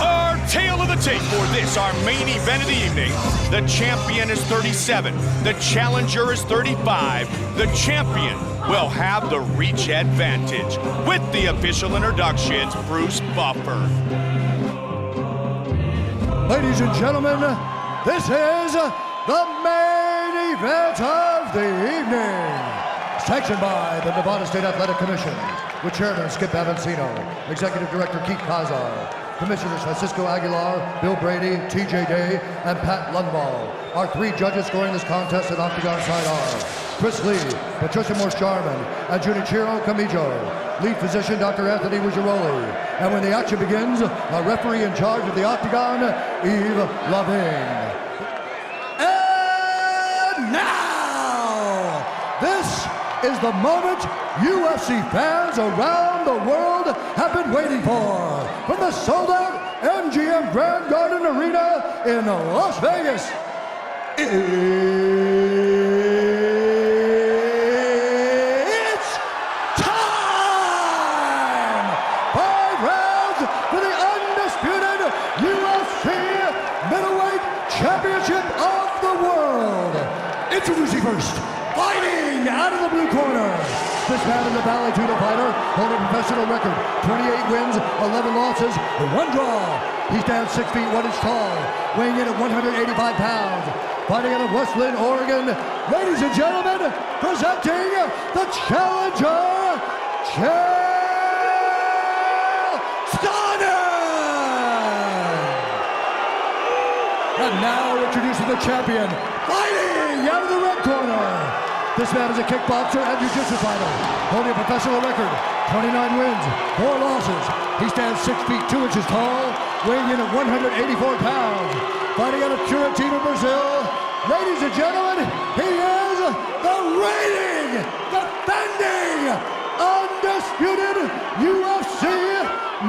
Our tale of the tape for this, our main event of the evening. The champion is 37. The challenger is 35. The champion will have the reach advantage. With the official introductions, Bruce Buffer. Ladies and gentlemen, this is the main event of the evening. Sanctioned by the Nevada State Athletic Commission, with Chairman Skip Avancino, Executive Director Keith Kazar, Commissioners Francisco Aguilar, Bill Brady, TJ Day, and Pat Lundvall. Our three judges scoring this contest at Octagon side are Chris Lee, Patricia Morse-Jarman, and Junichiro Camijo. Lead physician Dr. Anthony Ruggiero. And when the action begins, our referee in charge of the Octagon, Eve Laving. And now, this is the moment UFC fans around the world have been waiting for. From the sold-out MGM Grand Garden Arena in Las Vegas, it's time! 5 rounds for the undisputed UFC Middleweight Championship of the World. Introducing first, fighting out of the blue corner. This man is a Valley Judo fighter, holding a professional record, 28 wins, 11 losses, 1 draw. He stands 6 feet 1 inch tall, weighing in at 185 pounds. Fighting out of West Lynn, Oregon, ladies and gentlemen, presenting the challenger, Chael Sonnen! And now introducing the champion, fighting out of the red corner. This man is a kickboxer and jiu-jitsu fighter, holding a professional record, 29 wins, 4 losses. He stands 6 feet 2 inches tall, weighing in at 184 pounds. Fighting out of Curitiba, Brazil, ladies and gentlemen, he is the reigning, defending, undisputed UFC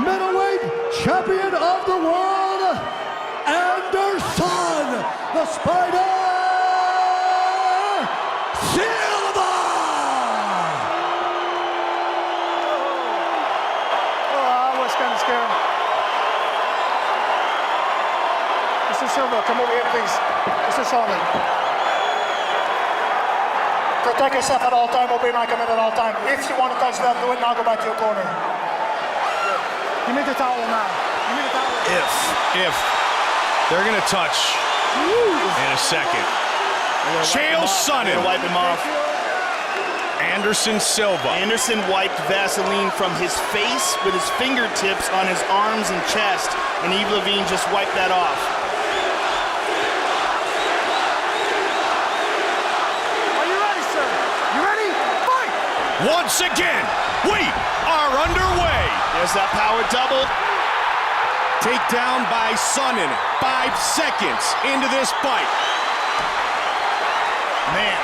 middleweight champion of the world, Anderson, the Spider, Silva! Oh, I was kind of scared. Mr. Silva, come over here, please. Mr. Sonnen. Protect yourself at all time, obey my command at all time. If you want to touch that, do it now, go back to your corner. Give me the towel now. Give me the towel. If they're gonna touch in a second. Chael Sonnen. Wipe him off. Anderson Silva. Anderson wiped Vaseline from his face with his fingertips on his arms and chest, and Eve Levine just wiped that off. Are you ready, sir? You ready? Fight! Once again, we are underway. There's that power double. Takedown by Sonnen. 5 seconds into this fight. Man.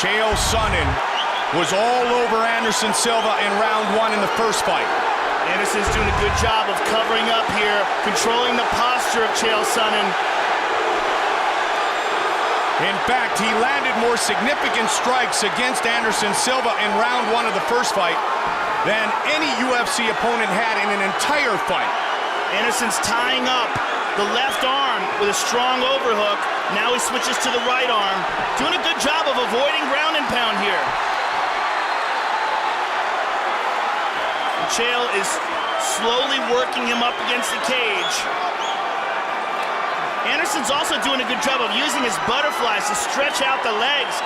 Chael Sonnen was all over Anderson Silva in round 1 in the first fight. Anderson's doing a good job of covering up here, controlling the posture of Chael Sonnen. In fact, he landed more significant strikes against Anderson Silva in round 1 of the first fight than any UFC opponent had in an entire fight. Anderson's tying up the left arm with a strong overhook. Now he switches to the right arm. Doing a good job of avoiding ground and pound here. And Chael is slowly working him up against the cage. Anderson's also doing a good job of using his butterflies to stretch out the legs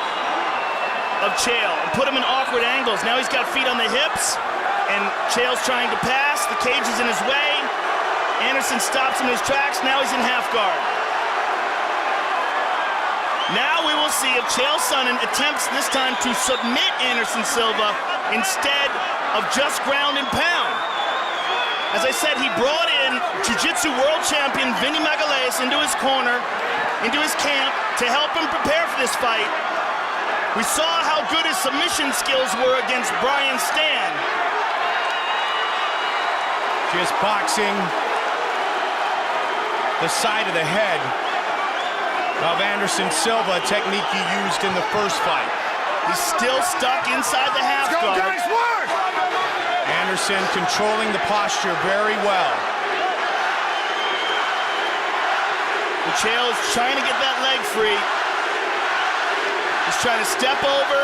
of Chael and put him in awkward angles. Now he's got feet on the hips, and Chael's trying to pass. The cage is in his way. Anderson stops him in his tracks. Now he's in half guard. Now we will see if Chael Sonnen attempts this time to submit Anderson Silva instead of just ground and pound. As I said, he brought in Jiu-Jitsu world champion Vinny Magalhães into his corner, into his camp, to help him prepare for this fight. We saw how good his submission skills were against Brian Stann. Just boxing. the side of the head of Anderson Silva, a technique he used in the first fight. He's still stuck inside the half guard. Guys, work! Anderson controlling the posture very well. And Chael is trying to get that leg free. He's trying to step over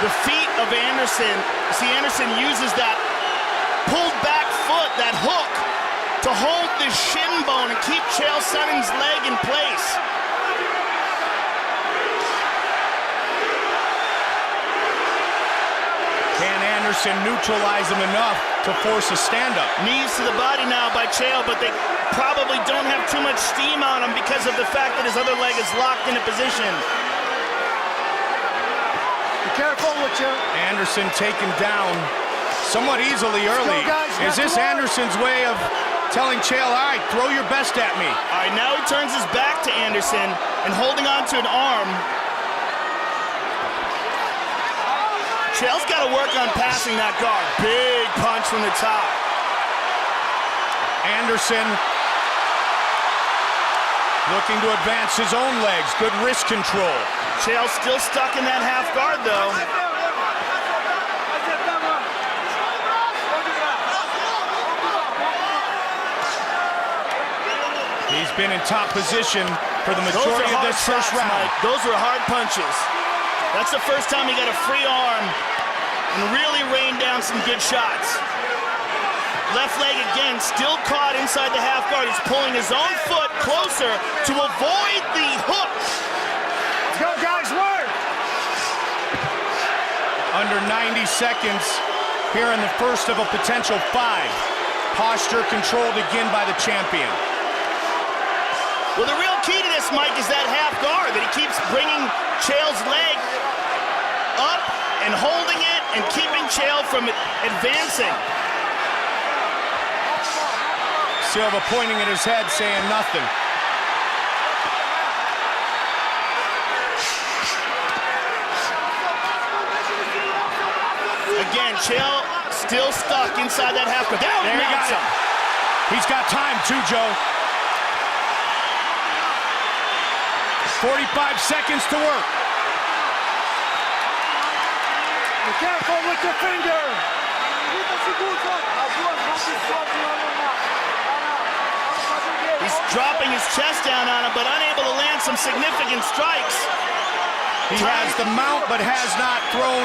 the feet of Anderson. See, Anderson uses that pulled back foot, that hook, to hold the shin bone and keep Chael Sonnen's leg in place. Can Anderson neutralize him enough to force a stand-up? Knees to the body now by Chael, but they probably don't have too much steam on him because of the fact that his other leg is locked into position. Be careful with you. Anderson taken down somewhat easily early. guys. Is this Anderson's way of telling Chael, all right, throw your best at me? All right, now he turns his back to Anderson and holding on to an arm. Chael's got to work on passing that guard. Big punch from the top. Anderson looking to advance his own legs. Good wrist control. Chael's still stuck in that half guard, though. He's been in top position for the majority of this first round. Mike. Those were hard punches. That's the first time he got a free arm and really rained down some good shots. Left leg again, still caught inside the half guard. He's pulling his own foot closer to avoid the hook. Let's go, guys, work! Under 90 seconds here in the first of a potential 5. Posture controlled again by the champion. Well, the real key to this, Mike, is that half guard, that he keeps bringing Chael's leg up and holding it and keeping Chael from advancing. Silva pointing at his head, saying nothing. Again, Chael still stuck inside that half guard. There he got it. He's got time too, Joe. 45 seconds to work. Be careful with your finger. He's dropping his chest down on him, but unable to land some significant strikes. He has the mount, but has not thrown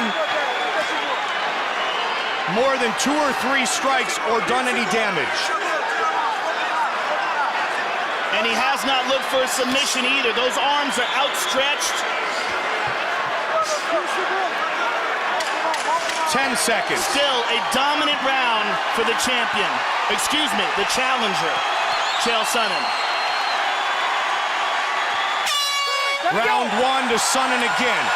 more than 2 or 3 strikes or done any damage. And he has not looked for a submission either. Those arms are outstretched. 10 seconds. Still a dominant round for the champion. Excuse me, the challenger, Chael Sonnen. Round 1 to Sonnen again.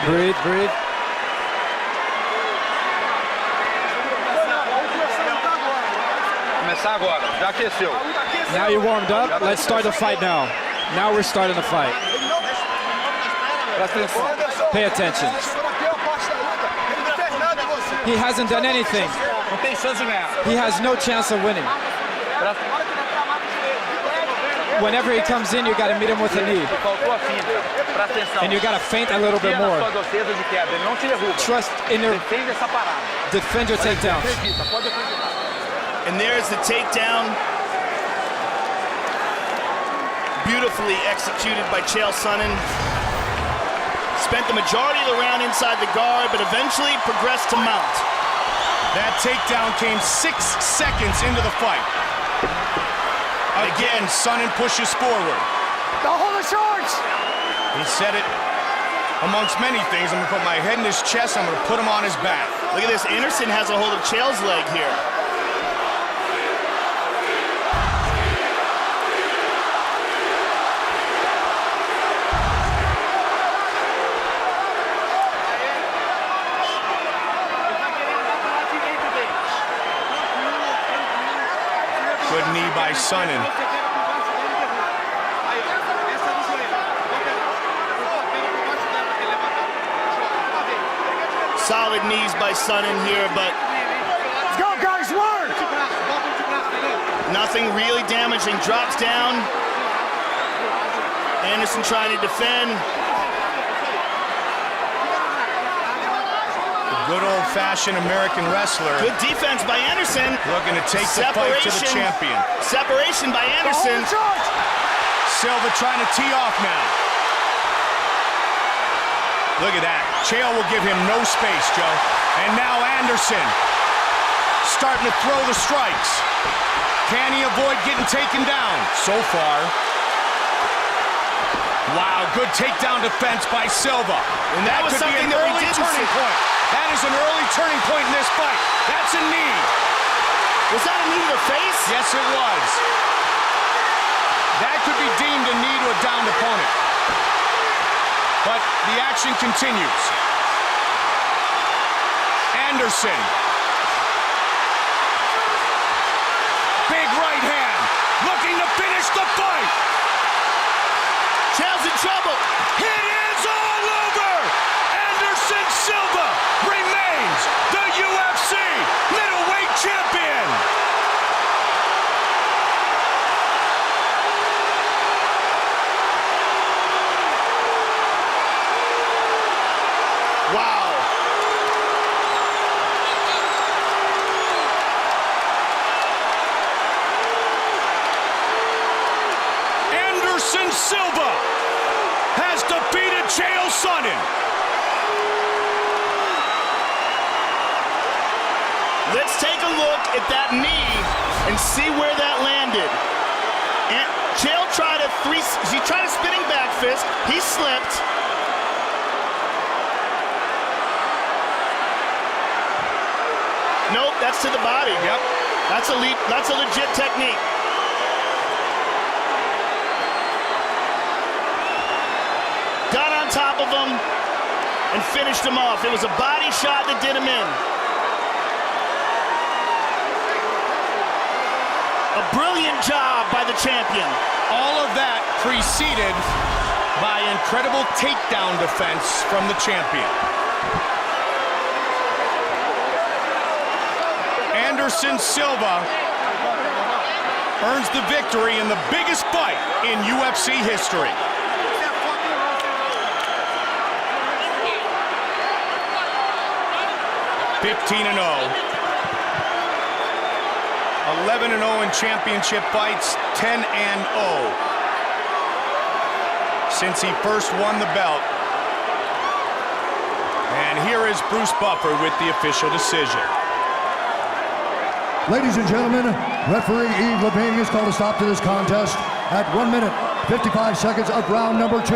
Breathe, breathe. Começar agora, já aqueceu. Now you're warmed up. Let's start the fight now. Now we're starting the fight. Presta atenção. Pay attention. He hasn't done anything. Não tem chance de ganhar. He has no chance of winning. Whenever he comes in, you got to meet him with a knee. Faltou a finta. Presta atenção. And you got to feint a little bit more. Sua defesa de queda, ele não te derruba. Trust in your Defende essa parada. defend your takedowns. Acredita, pode acreditar. And there's the takedown. Beautifully executed by Chael Sonnen. Spent the majority of the round inside the guard, but eventually progressed to mount. That takedown came 6 seconds into the fight. Again, Sonnen pushes forward. Don't hold the shorts! He said it amongst many things. I'm gonna put my head in his chest, I'm gonna put him on his back. Look at this, Anderson has a hold of Chael's leg here. Good knee by Sonnen. Solid knees by Sonnen here, but Let's go, guys, work! nothing really damaging. Drops down. Anderson trying to defend. Good old-fashioned American wrestler. Good defense by Anderson. Looking to take the fight to the champion. Separation by Anderson. Silva trying to tee off now. Look at that. Chael will give him no space, Joe. And now Anderson starting to throw the strikes. Can he avoid getting taken down? So far. Wow, good takedown defense by Silva. And that was could be something an that we early didn't turning see. point. That is an early turning point in this fight. That's a knee. Was that a knee to the face? Yes, it was. That could be deemed a knee to a downed opponent. But the action continues. Anderson. Big right hand. Looking to finish the fight. Chael's in trouble. It is all over. Anderson Silva remains the UFC middleweight champion. Wow. Anderson Silva has defeated Chael Sonnen. Let's take a look at that knee and see where that landed. And Chael tried a spinning back fist. He slipped. Nope, that's to the body. Yep. That's a legit technique. Got on top of him and finished him off. It was a body shot that did him in. A brilliant job by the champion. All of that preceded by incredible takedown defense from the champion. Anderson Silva earns the victory in the biggest fight in UFC history. (15-0). 11-0 in championship fights, 10-0 since he first won the belt. And here is Bruce Buffer with the official decision. Ladies and gentlemen, referee Yves Levine has called a stop to this contest at 1 minute, 55 seconds of round number 2.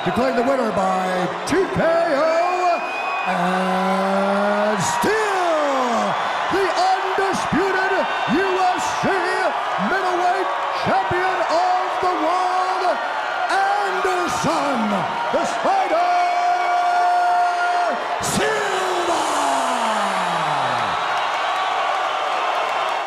Declaring the winner by TKO and still the undisputed UFC middleweight champion of the world, Anderson, the Spider